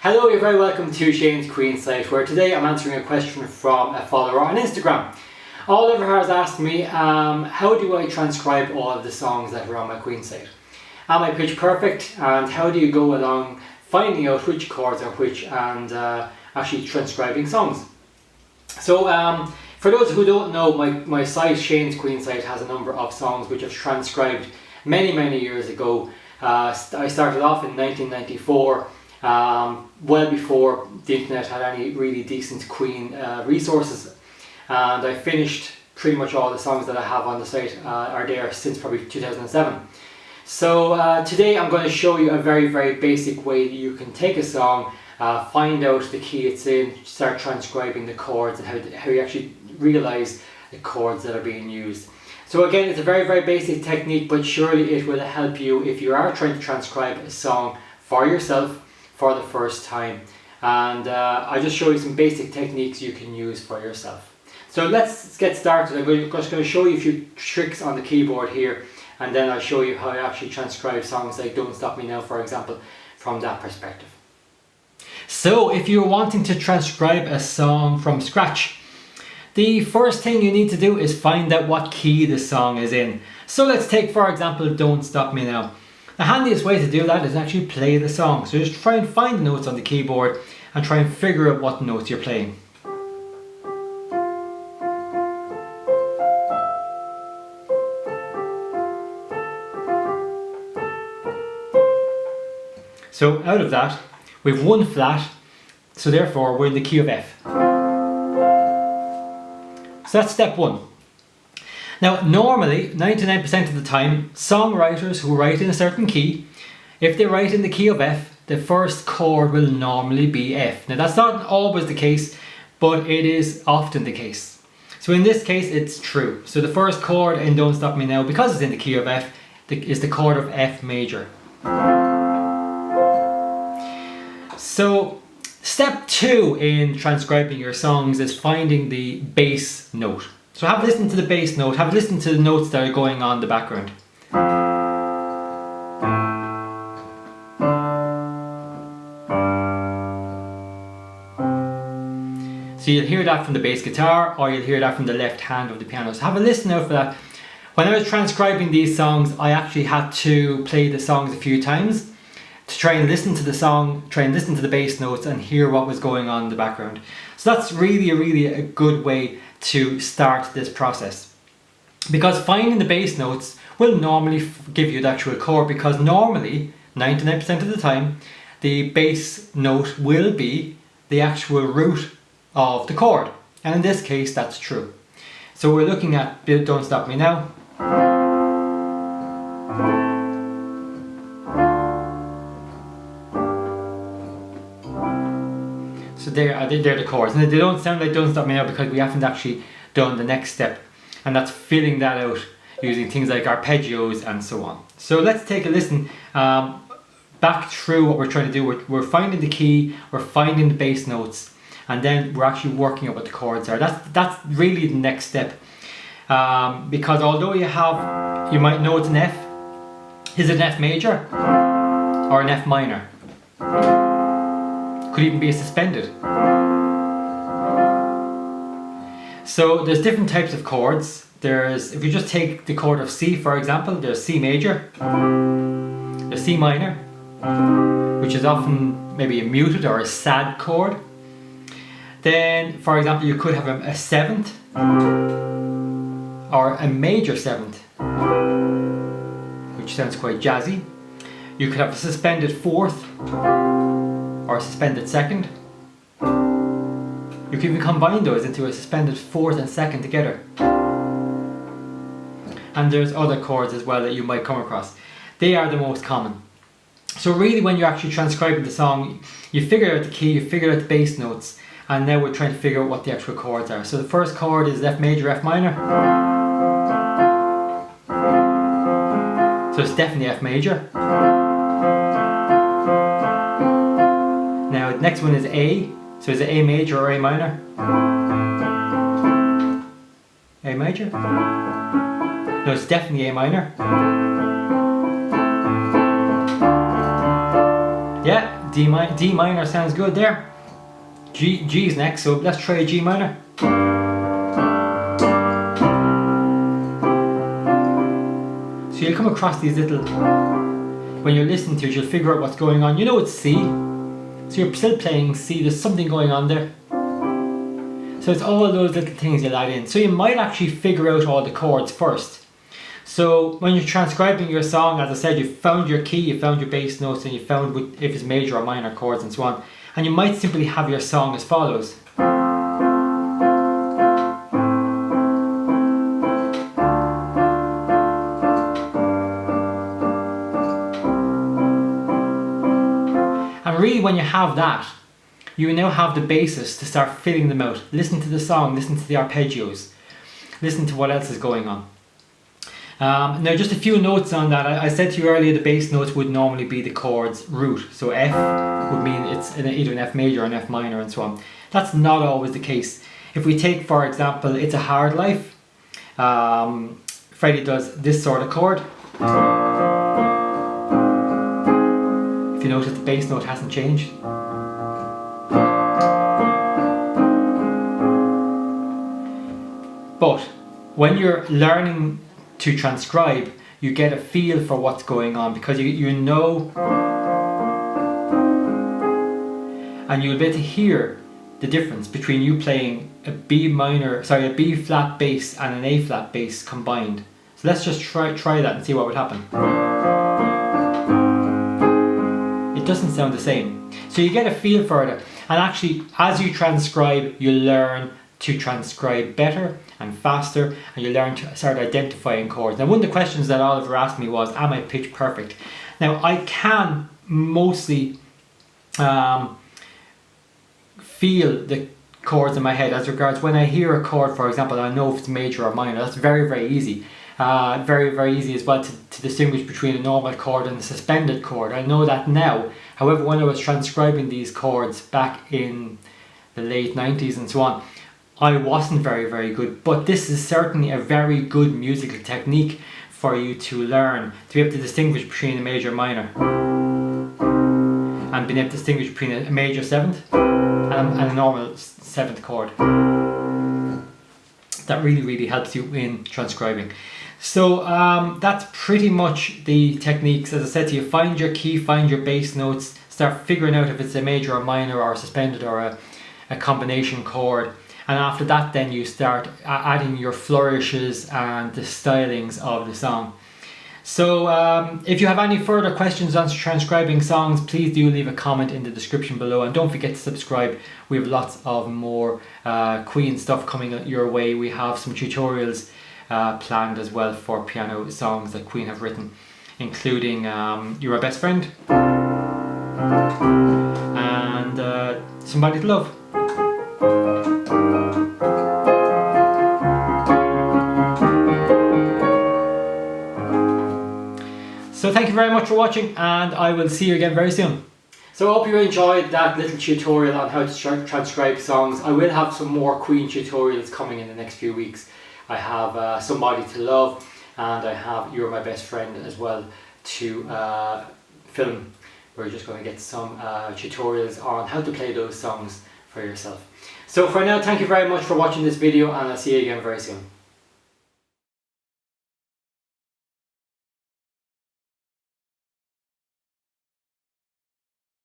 Hello, you're very welcome to Shane's Queen site, where today I'm answering a question from a follower on Instagram. Oliver has asked me, how do I transcribe all of the songs that are on my Queen site? Am I pitch perfect, and how do you go along finding out which chords are which and actually transcribing songs? So for those who don't know, my site, Shane's Queen site, has a number of songs which I've transcribed many years ago. I started off in 1994, well before the internet had any really decent Queen resources, and I finished pretty much all the songs that I have on the site are there since probably 2007. So today I'm going to show you a very basic way that you can take a song, find out the key it's in, start transcribing the chords, and how you actually realize the chords that are being used. So again, it's a very basic technique, but surely it will help you if you are trying to transcribe a song for yourself for the first time. And I'll just show you some basic techniques you can use for yourself. So let's get started. I'm just going to show you a few tricks on the keyboard here, and then I'll show you how I actually transcribe songs like Don't Stop Me Now, for example, from that perspective. So if you're wanting to transcribe a song from scratch, the first thing you need to do is find out what key the song is in. So let's take, for example, Don't Stop Me Now. The handiest way to do that is actually play the song. So just try and find the notes on the keyboard and try and figure out what notes you're playing. So out of that, we've one flat, so therefore we're in the key of F. So that's step one. Now normally, 99% of the time, songwriters who write in a certain key, if they write in the key of F, the first chord will normally be F. Now that's not always the case, but it is often the case. So in this case, it's true. So the first chord in Don't Stop Me Now, because it's in the key of F, is the chord of F major. So step two in transcribing your songs is finding the bass note. So have a listen to the bass note, have a listen to the notes that are going on in the background. So you'll hear that from the bass guitar, or you'll hear that from the left hand of the piano. So have a listen out for that. When I was transcribing these songs, I actually had to play the songs a few times to try and listen to the song, try and listen to the bass notes and hear what was going on in the background. So that's really a good way to start this process, because finding the bass notes will normally give you the actual chord, because normally 99% of the time the bass note will be the actual root of the chord, and in this case that's true. So we're looking at Don't Stop Me Now. So they're the chords, and they don't sound like Don't Stop Me Now because we haven't actually done the next step, and that's filling that out using things like arpeggios and so on. So let's take a listen back through what we're trying to do. We're finding the key, we're finding the bass notes, and then we're actually working out what the chords are. That's really the next step, because although you might know it's an F, is it an F major or an F minor? Could even be a suspended. So there's different types of chords. If you just take the chord of C, for example, there's C major, there's C minor, which is often maybe a muted or a sad chord. Then, for example, you could have a seventh or a major seventh, which sounds quite jazzy. You could have a suspended fourth or a suspended second. You can even combine those into a suspended fourth and second together. And there's other chords as well that you might come across. They are the most common. So really, when you're actually transcribing the song, you figure out the key, you figure out the bass notes, and now we're trying to figure out what the actual chords are. So the first chord is F major, F minor. So it's definitely F major. Now the next one is A. So is it A major or A minor? A major? No, it's definitely A minor. Yeah, D minor sounds good there. G is next, so let's try a G minor. So you'll come across these little, when you're listening to it, you'll figure out what's going on. You know it's C, so you're still playing C, there's something going on there. So it's all those little things you'll add in. So you might actually figure out all the chords first. So when you're transcribing your song, as I said, you found your key, you found your bass notes, and you found if it's major or minor chords and so on. And you might simply have your song as follows. And really when you have that, you now have the basis to start filling them out. Listen to the song, listen to the arpeggios, listen to what else is going on. Now just a few notes on that. I said to you earlier the bass notes would normally be the chord's root. So F would mean it's either an F major or an F minor and so on. That's not always the case. If we take, for example, It's a Hard Life, Freddie does this sort of chord. If you notice the bass note hasn't changed. But when you're learning to transcribe, you get a feel for what's going on because you know, and you'll be able to hear the difference between you playing a B flat bass and an A flat bass combined. So let's just try that and see what would happen. It doesn't sound the same. So you get a feel for it, and actually as you transcribe, you learn to transcribe better and faster, and you learn to start identifying chords. Now one of the questions that Oliver asked me was, am I pitch perfect? Now I can mostly feel the chords in my head as regards when I hear a chord, for example, I know if it's major or minor. That's very, very easy. Very easy as well to distinguish between a normal chord and a suspended chord. I know that now. However, when I was transcribing these chords back in the late 90s and so on, I wasn't very good, but this is certainly a very good musical technique for you to learn, to be able to distinguish between a major and minor, and being able to distinguish between a major seventh and a normal seventh chord. That really helps you in transcribing. So that's pretty much the techniques. As I said to you, find your key, find your bass notes, start figuring out if it's a major or minor or a suspended or a combination chord. And after that then you start adding your flourishes and the stylings of the song. So if you have any further questions on transcribing songs, please do leave a comment in the description below, and don't forget to subscribe. We have lots of more Queen stuff coming your way. We have some tutorials planned as well for piano songs that Queen have written, including You're My Best Friend and Somebody to Love. So thank you very much for watching, and I will see you again very soon. So I hope you enjoyed that little tutorial on how to transcribe songs. I will have some more Queen tutorials coming in the next few weeks. I have Somebody to Love, and I have You're My Best Friend as well to film. We're just going to get some tutorials on how to play those songs for yourself. So for now, thank you very much for watching this video, and I'll see you again very soon.